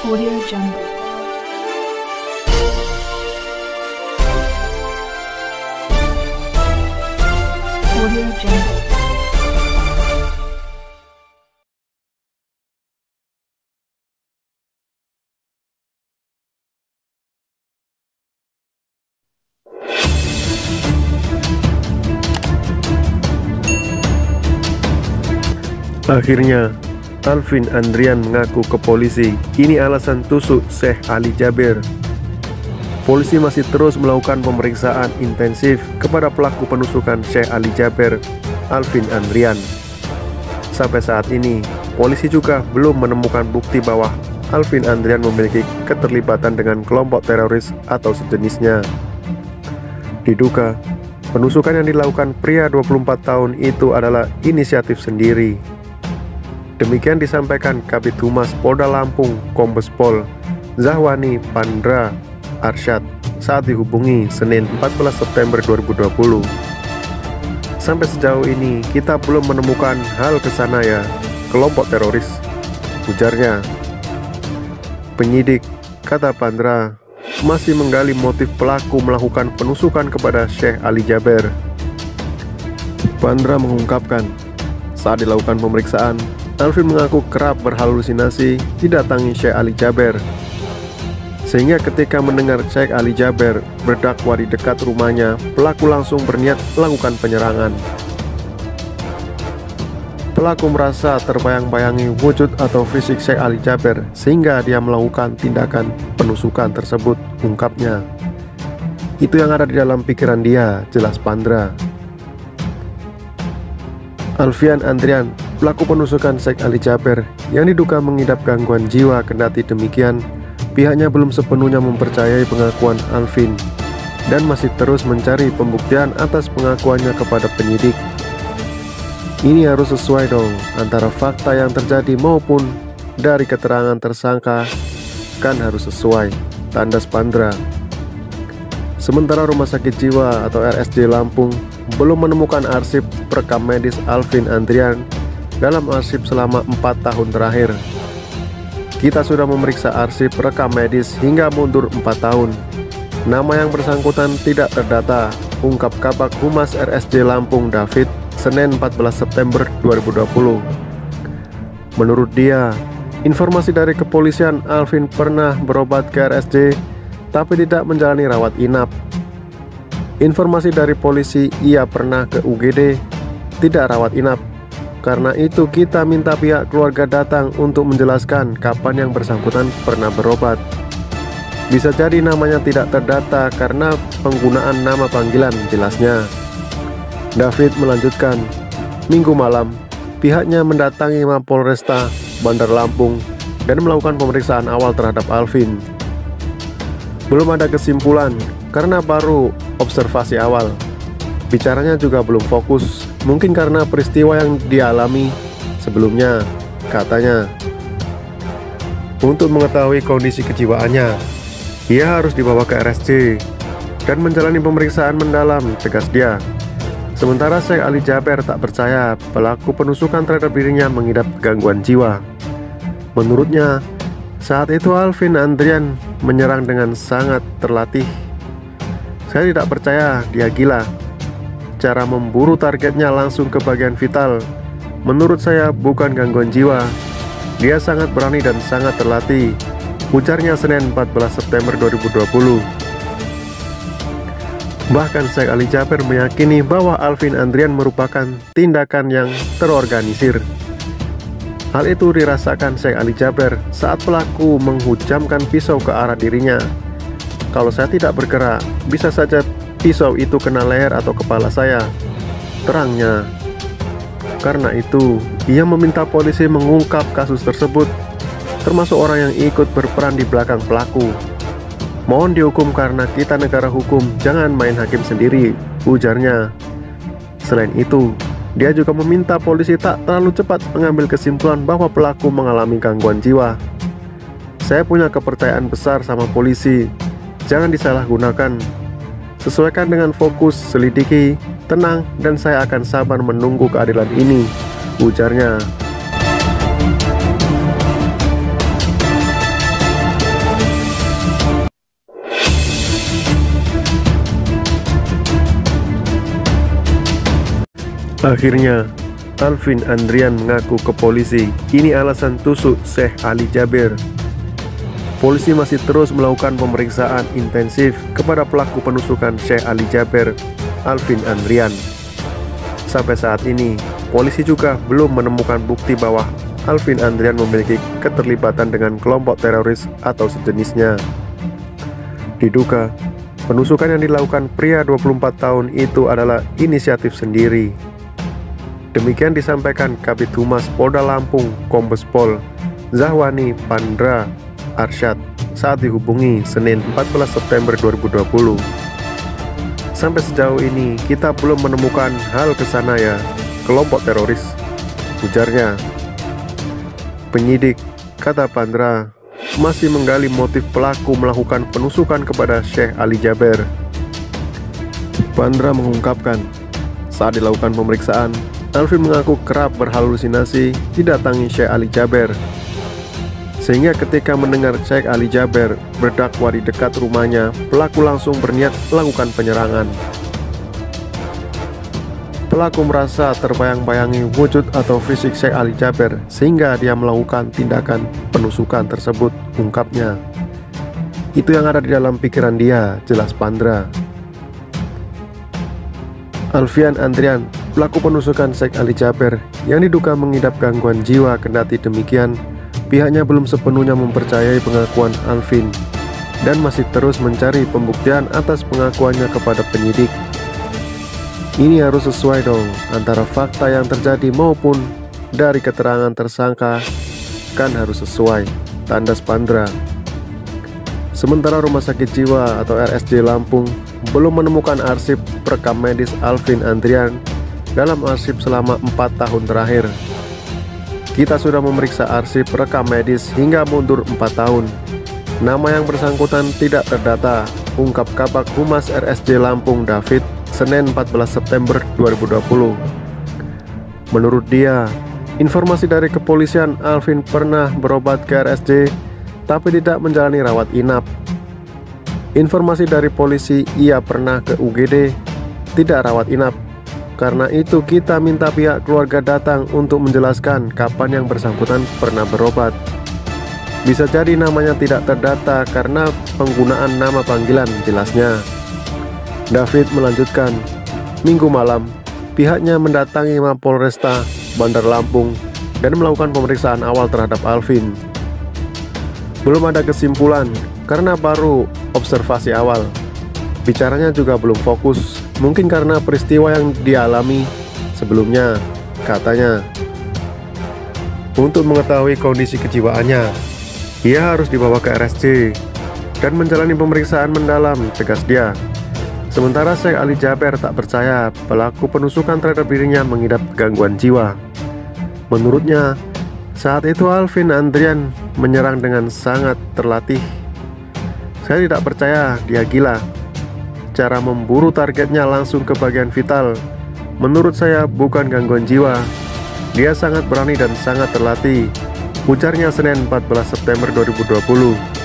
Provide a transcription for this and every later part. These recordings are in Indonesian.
Audio Jungle. Audio Jungle. Akhirnya, Alvin Andrian mengaku ke polisi. Ini alasan tusuk Syekh Ali Jaber. Polisi masih terus melakukan pemeriksaan intensif kepada pelaku penusukan Syekh Ali Jaber, Alvin Andrian. Sampai saat ini, polisi juga belum menemukan bukti bahwa Alvin Andrian memiliki keterlibatan dengan kelompok teroris atau sejenisnya. Diduga, penusukan yang dilakukan pria 24 tahun itu adalah inisiatif sendiri. Demikian disampaikan Kabid Humas Polda Lampung, Kombes Pol Zahwani Pandra Arsyad saat dihubungi Senin 14 September 2020. Sampai sejauh ini kita belum menemukan hal kesana ya kelompok teroris, ujarnya. Penyidik, kata Pandra, masih menggali motif pelaku melakukan penusukan kepada Syekh Ali Jaber. Pandra mengungkapkan, saat dilakukan pemeriksaan, Alvin mengaku kerap berhalusinasi didatangi Syekh Ali Jaber, sehingga ketika mendengar Syekh Ali Jaber berdakwa di dekat rumahnya, pelaku langsung berniat melakukan penyerangan. Pelaku merasa terbayang-bayangi wujud atau fisik Syekh Ali Jaber sehingga dia melakukan tindakan penusukan tersebut, ungkapnya. Itu yang ada di dalam pikiran dia, jelas Pandra. Alvin Andrian, pelaku penusukan Syekh Ali Jaber yang diduga mengidap gangguan jiwa, kendati demikian pihaknya belum sepenuhnya mempercayai pengakuan Alvin dan masih terus mencari pembuktian atas pengakuannya kepada penyidik. Ini harus sesuai dong antara fakta yang terjadi maupun dari keterangan tersangka, kan harus sesuai, tandas Pandra. Sementara Rumah Sakit Jiwa atau RSJ Lampung belum menemukan arsip rekam medis Alvin Andrian dalam arsip selama 4 tahun terakhir. Kita sudah memeriksa arsip rekam medis hingga mundur 4 tahun. Nama yang bersangkutan tidak terdata, ungkap Kabag Humas RSJ Lampung David Senin 14 September 2020. Menurut dia, informasi dari kepolisian Alvin pernah berobat ke RSJ tapi tidak menjalani rawat inap. Informasi dari polisi ia pernah ke UGD, tidak rawat inap. Karena itu kita minta pihak keluarga datang untuk menjelaskan kapan yang bersangkutan pernah berobat. Bisa jadi namanya tidak terdata karena penggunaan nama panggilan, jelasnya. David melanjutkan, Minggu malam pihaknya mendatangi Mapolresta Bandar Lampung dan melakukan pemeriksaan awal terhadap Alvin. Belum ada kesimpulan karena baru observasi awal. Bicaranya juga belum fokus, mungkin karena peristiwa yang dialami sebelumnya, katanya. Untuk mengetahui kondisi kejiwaannya, ia harus dibawa ke RSJ dan menjalani pemeriksaan mendalam, tegas dia. Sementara Syekh Ali Jaber tak percaya pelaku penusukan terhadap dirinya mengidap gangguan jiwa. Menurutnya, saat itu Alvin Andrian menyerang dengan sangat terlatih. Saya tidak percaya dia gila. Cara memburu targetnya langsung ke bagian vital. Menurut saya bukan gangguan jiwa. Dia sangat berani dan sangat terlatih, ujarnya Senin 14 September 2020. Bahkan Syekh Ali Jaber meyakini bahwa Alvin Andrian merupakan tindakan yang terorganisir. Hal itu dirasakan Syekh Ali Jaber saat pelaku menghujamkan pisau ke arah dirinya. Kalau saya tidak bergerak, bisa saja pisau itu kena leher atau kepala saya, terangnya. Karena itu, ia meminta polisi mengungkap kasus tersebut, termasuk orang yang ikut berperan di belakang pelaku. Mohon dihukum karena kita negara hukum, jangan main hakim sendiri, ujarnya. Selain itu, dia juga meminta polisi tak terlalu cepat mengambil kesimpulan bahwa pelaku mengalami gangguan jiwa. Saya punya kepercayaan besar sama polisi, jangan disalahgunakan. Sesuaikan dengan fokus, selidiki, tenang, dan saya akan sabar menunggu keadilan ini, ujarnya. Akhirnya, Alvin Andrian mengaku ke polisi ini alasan tusuk Syekh Ali Jaber. Polisi masih terus melakukan pemeriksaan intensif kepada pelaku penusukan Syekh Ali Jaber, Alvin Andrian. Sampai saat ini, polisi juga belum menemukan bukti bahwa Alvin Andrian memiliki keterlibatan dengan kelompok teroris atau sejenisnya. Diduga, penusukan yang dilakukan pria 24 tahun itu adalah inisiatif sendiri. Demikian disampaikan Kabid Humas Polda Lampung, Kombes Pol Zahwani Pandra Arsyad saat dihubungi Senin 14 September 2020. Sampai sejauh ini kita belum menemukan hal kesana ya kelompok teroris, ujarnya. Penyidik, kata Pandra, masih menggali motif pelaku melakukan penusukan kepada Syekh Ali Jaber. Pandra mengungkapkan, saat dilakukan pemeriksaan, Alvin mengaku kerap berhalusinasi didatangi Syekh Ali Jaber. Sehingga ketika mendengar Syekh Ali Jaber berdakwah di dekat rumahnya, pelaku langsung berniat melakukan penyerangan. Pelaku merasa terbayang-bayangi wujud atau fisik Syekh Ali Jaber sehingga dia melakukan tindakan penusukan tersebut, ungkapnya. Itu yang ada di dalam pikiran dia, jelas Pandra. Alvin Andrian, pelaku penusukan Syekh Ali Jaber yang diduga mengidap gangguan jiwa, kendati demikian pihaknya belum sepenuhnya mempercayai pengakuan Alvin dan masih terus mencari pembuktian atas pengakuannya kepada penyidik. Ini harus sesuai dong antara fakta yang terjadi maupun dari keterangan tersangka, kan harus sesuai, tandas Pandra. Sementara Rumah Sakit Jiwa atau RSJ Lampung belum menemukan arsip rekam medis Alvin Andrian dalam arsip selama 4 tahun terakhir. Kita sudah memeriksa arsip rekam medis hingga mundur 4 tahun. Nama yang bersangkutan tidak terdata, ungkap Kabag Humas RSJ Lampung David Senin 14 September 2020. Menurut dia, informasi dari kepolisian Alvin pernah berobat ke RSJ tapi tidak menjalani rawat inap. Informasi dari polisi ia pernah ke UGD, tidak rawat inap. Karena itu kita minta pihak keluarga datang untuk menjelaskan kapan yang bersangkutan pernah berobat. Bisa jadi namanya tidak terdata karena penggunaan nama panggilan, jelasnya. David melanjutkan, Minggu malam pihaknya mendatangi Mapolresta Bandar Lampung dan melakukan pemeriksaan awal terhadap Alvin. Belum ada kesimpulan karena baru observasi awal. Bicaranya juga belum fokus, mungkin karena peristiwa yang dialami sebelumnya, katanya. Untuk mengetahui kondisi kejiwaannya, ia harus dibawa ke RSJ dan menjalani pemeriksaan mendalam, tegas dia. Sementara Syekh Ali Jaber tak percaya pelaku penusukan terhadap dirinya mengidap gangguan jiwa. Menurutnya, saat itu Alvin Andrian menyerang dengan sangat terlatih. Saya tidak percaya dia gila. Cara memburu targetnya langsung ke bagian vital. Menurut saya bukan gangguan jiwa. Dia sangat berani dan sangat terlatih, ujarnya Senin 14 September 2020.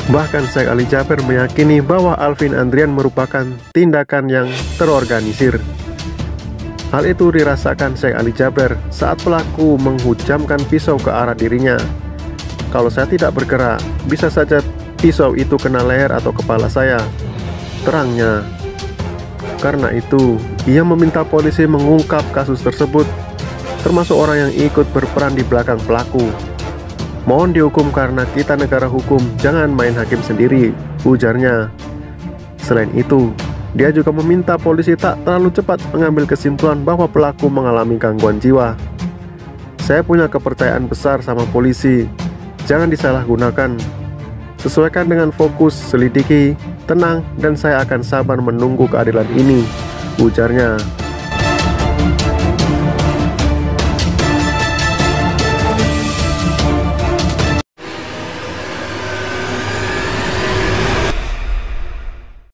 Bahkan Syekh Ali Jaber meyakini bahwa Alvin Andrian merupakan tindakan yang terorganisir. Hal itu dirasakan Syekh Ali Jaber saat pelaku menghujamkan pisau ke arah dirinya. Kalau saya tidak bergerak, bisa saja pisau itu kena leher atau kepala saya, terangnya. Karena itu, ia meminta polisi mengungkap kasus tersebut, termasuk orang yang ikut berperan di belakang pelaku. Mohon dihukum karena kita negara hukum, jangan main hakim sendiri, ujarnya. Selain itu, dia juga meminta polisi tak terlalu cepat mengambil kesimpulan bahwa pelaku mengalami gangguan jiwa. Saya punya kepercayaan besar sama polisi, jangan disalahgunakan. Sesuaikan dengan fokus, selidiki, tenang, dan saya akan sabar menunggu keadilan ini, ujarnya.